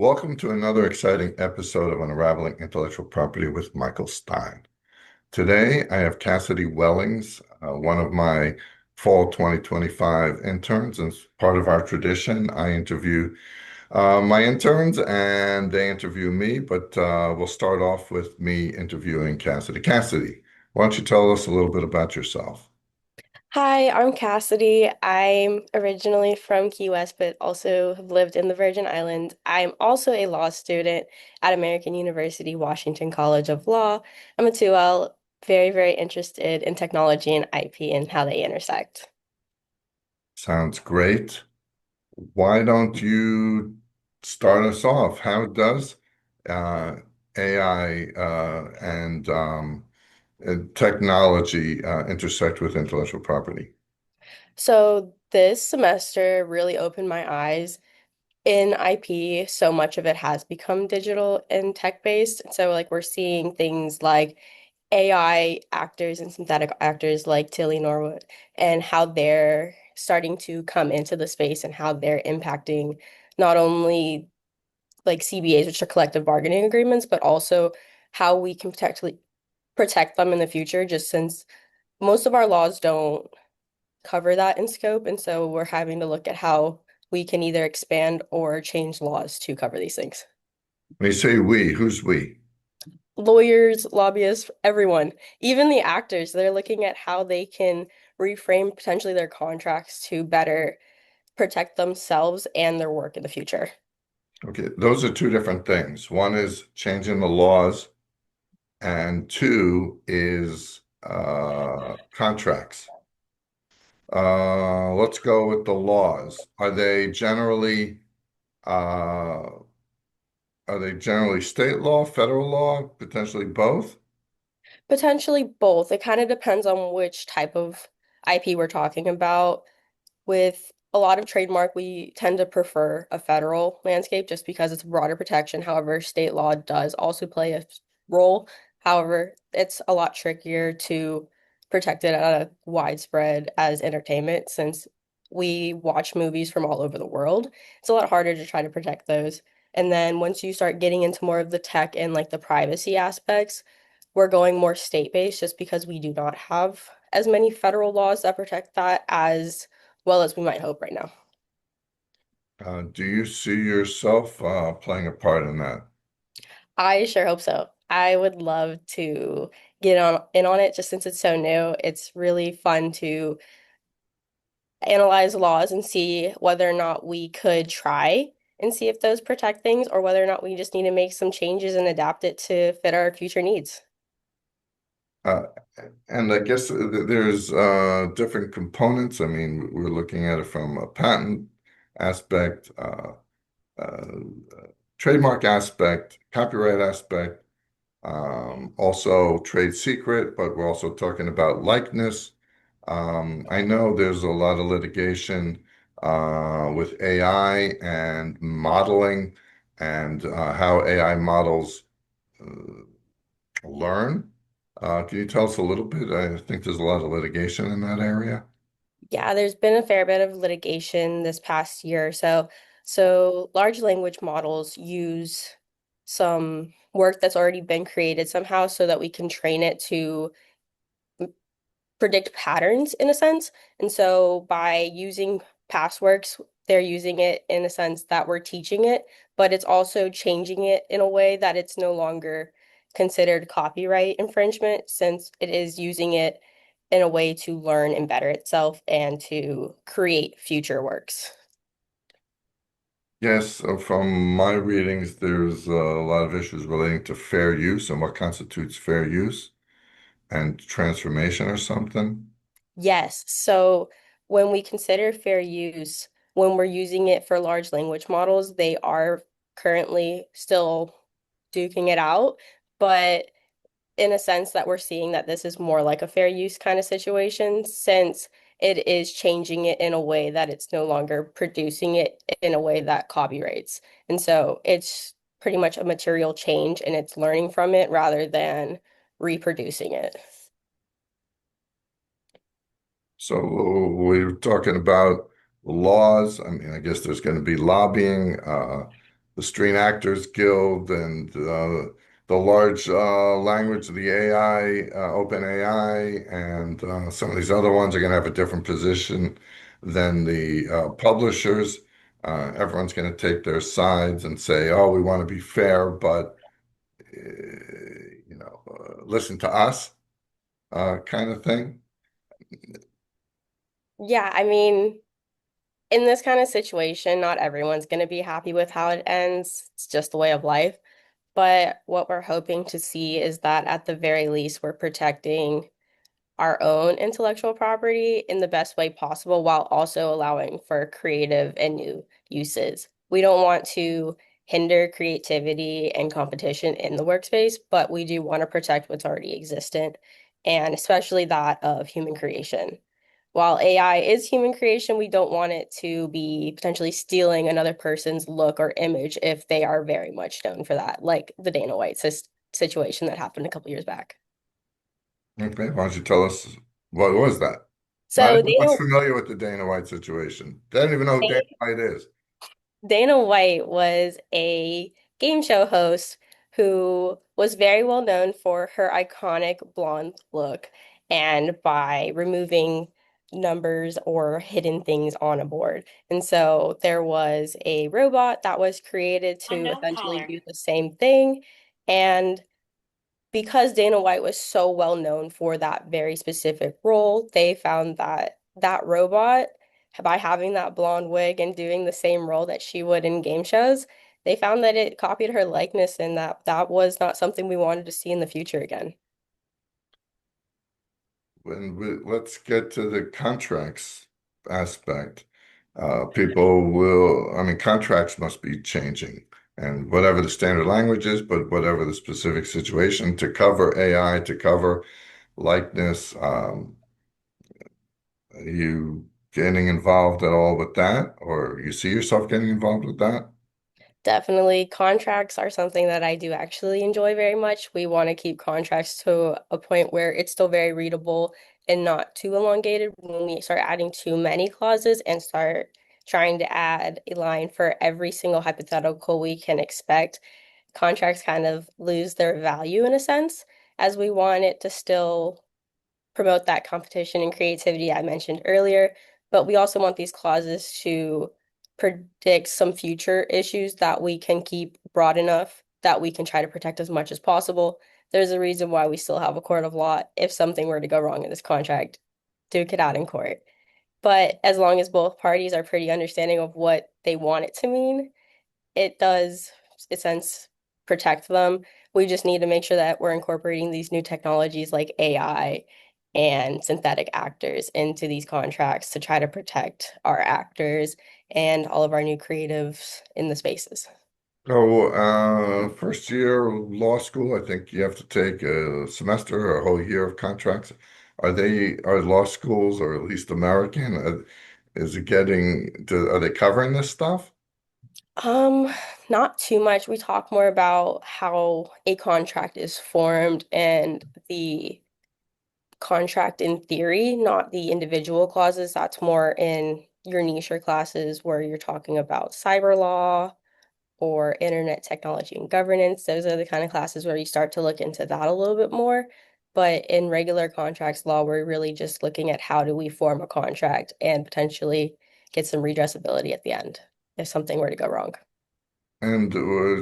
Welcome to another exciting episode of Unraveling Intellectual Property with Michael Stein. Today, I have Cassadee Wellings, one of my fall 2025 interns. And as part of our tradition, I interview my interns and they interview me, but we'll start off with me interviewing Cassadee. Cassadee, why don't you tell us a little bit about yourself? Hi, I'm Cassidy. I'm originally from Key West, but also have lived in the Virgin Islands. I'm also a law student at American University, Washington College of Law. I'm a 2L, very, very interested in technology and IP and how they intersect. Sounds great. Why don't you start us off? How does uh, AI and technology intersect with intellectual property? So this semester really opened my eyes in IP. So much of it has become digital and tech-based. So like we're seeing things like AI actors and synthetic actors like Tilly Norwood and how they're starting to come into the space and how they're impacting not only like CBAs, which are collective bargaining agreements, but also how we can protect them in the future, just since most of our laws don't cover that in scope. And so we're having to look at how we can either expand or change laws to cover these things. When you say we, who's we? Lawyers, lobbyists, everyone, even the actors, they're looking at how they can reframe potentially their contracts to better protect themselves and their work in the future. Okay, those are two different things. One is changing the laws, and two is contracts. Let's go with the laws. Uh, are they generally state law, federal law, potentially both? Potentially both. It kind of depends on which type of IP we're talking about. With a lot of trademark, we tend to prefer a federal landscape just because it's broader protection. However, state law does also play a role. However, it's a lot trickier to protect it at a widespread as entertainment since we watch movies from all over the world. It's a lot harder to try to protect those. And then once you start getting into more of the tech and like the privacy aspects, we're going more state-based just because we do not have as many federal laws that protect that as well as we might hope right now. Do you see yourself playing a part in that? I sure hope so. I would love to get on in on it just since it's so new. It's really fun to analyze laws and see whether or not we could try and see if those protect things or whether or not we just need to make some changes and adapt it to fit our future needs. Uh, and I guess there's different components. I mean, we're looking at it from a patent aspect, uh, trademark aspect, copyright aspect, also trade secret, but we're also talking about likeness. I know there's a lot of litigation with AI and modeling and how AI models learn. Can you tell us a little bit? I think there's a lot of litigation in that area. Yeah, there's been a fair bit of litigation this past year or so. So, large language models use some work that's already been created somehow so that we can train it to predict patterns in a sense. And so, by using past works, they're using it in a sense that we're teaching it, but it's also changing it in a way that it's no longer considered copyright infringement since it is using it in a way to learn and better itself and to create future works. Yes, from my readings, there's a lot of issues relating to fair use and what constitutes fair use and transformation or something. Yes. So when we consider fair use, when we're using it for large language models, they are currently still duking it out, but in a sense that we're seeing that this is more like a fair use kind of situation since it is changing it in a way that it's no longer producing it in a way that copyrights. And so it's pretty much a material change and it's learning from it rather than reproducing it. So we're talking about laws. I mean, I guess there's going to be lobbying. the Screen Actors Guild and the large language, the AI, Open AI, and some of these other ones are going to have a different position than the publishers. Everyone's going to take their sides and say, "Oh, we want to be fair, but listen to us," kind of thing. Yeah, I mean, in this kind of situation, not everyone's going to be happy with how it ends. It's just the way of life. But what we're hoping to see is that at the very least, we're protecting our own intellectual property in the best way possible while also allowing for creative and new uses. We don't want to hinder creativity and competition in the workspace, but we do want to protect what's already existent, and especially that of human creation. While AI is human creation, we don't want it to be potentially stealing another person's look or image if they are very much known for that, like the Dana White situation that happened a couple years back. Okay, why don't you tell us what was that? Not So everyone's familiar with the Dana White situation. They don't even know who Dana White is. Dana White was a game show host who was very well known for her iconic blonde look and by removing numbers or hidden things on a board. And so there was a robot that was created to Unknown essentially caller. do the same thing. And because Dana White was so well known for that very specific role, they found that that robot, by having that blonde wig and doing the same role that she would in game shows, they found that it copied her likeness and that that was not something we wanted to see in the future again. Let's get to the contracts aspect. People will, I mean, contracts must be changing, and whatever the standard language is, but whatever the specific situation to cover AI, to cover likeness, are you getting involved at all with that, or you see yourself getting involved with that? Definitely, contracts are something that I do actually enjoy very much. We want to keep contracts to a point where it's still very readable and not too elongated. When we start adding too many clauses and start trying to add a line for every single hypothetical we can expect, contracts kind of lose their value in a sense, as we want it to still promote that competition and creativity I mentioned earlier, but we also want these clauses to predict some future issues that we can keep broad enough that we can try to protect as much as possible. There's a reason why we still have a court of law if something were to go wrong in this contract, duke it out in court. But as long as both parties are pretty understanding of what they want it to mean, it does, in a sense, protect them. We just need to make sure that we're incorporating these new technologies like AI and synthetic actors into these contracts to try to protect our actors and all of our new creatives in the spaces. So, first year law school, I think you have to take a semester or a whole year of contracts. Are law schools, or at least American, is it are they covering this stuff? Um, Not too much. We talk more about how a contract is formed and the contract in theory, not the individual clauses. That's more in your niche classes where you're talking about cyber law or internet technology and governance. Those are the kind of classes where you start to look into that a little bit more. But in regular contracts law, we're really just looking at how do we form a contract and potentially get some redressability at the end if something were to go wrong. And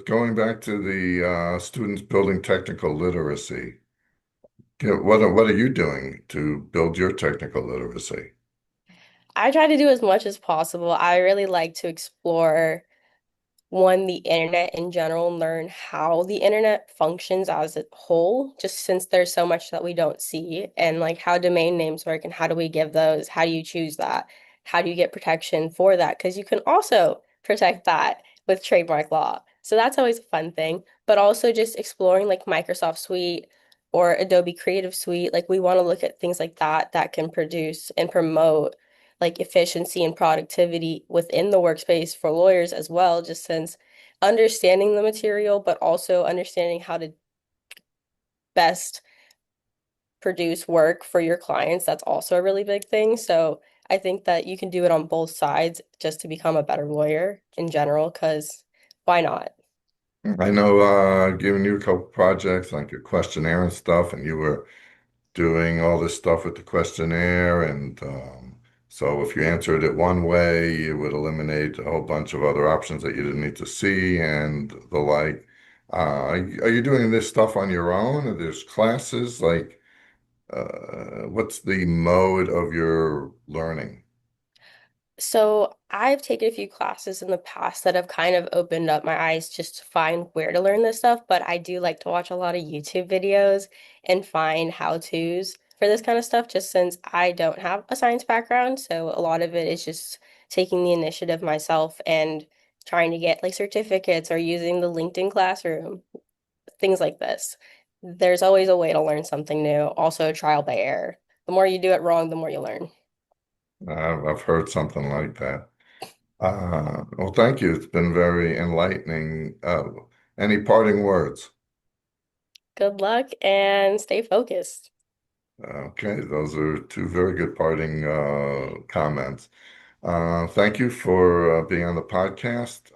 going back to the students building technical literacy, what are you doing to build your technical literacy? I try to do as much as possible. I really like to explore one, the internet in general, and learn how the internet functions as a whole, just since there's so much that we don't see, and like how domain names work and how do we give those? How do you choose that? How do you get protection for that? Because you can also protect that with trademark law. So that's always a fun thing, but also just exploring like Microsoft Suite or Adobe Creative Suite. Like we want to look at things like that that can produce and promote like efficiency and productivity within the workspace for lawyers as well, just since understanding the material, but also understanding how to best produce work for your clients, that's also a really big thing. So I think that you can do it on both sides just to become a better lawyer in general, because Why not? I know giving you a couple projects like a questionnaire and stuff, and you were doing all this stuff with the questionnaire. And so if you answered it one way, you would eliminate a whole bunch of other options that you didn't need to see and the like. Are you doing this stuff on your own? Or there's classes? Like, what's the mode of your learning? So I've taken a few classes in the past that have kind of opened up my eyes just to find where to learn this stuff, but I do like to watch a lot of YouTube videos and find how-tos for this kind of stuff, just since I don't have a science background. So a lot of it is just taking the initiative myself and trying to get like certificates or using the LinkedIn Classroom, things like this. There's always a way to learn something new, also trial by error. The more you do it wrong, the more you learn. I've heard something like that. Well, thank you. It's been very enlightening. Any parting words? Good luck and stay focused. Okay, those are two very good parting comments. Thank you for being on the podcast.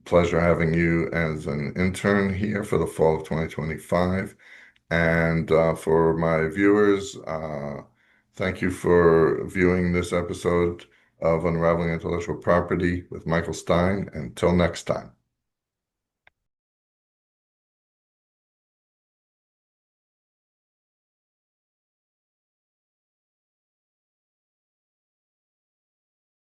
Pleasure having you as an intern here for the fall of 2025. And for my viewers, thank you for viewing this episode of Unraveling Intellectual Property with Michael Stein. Until next time.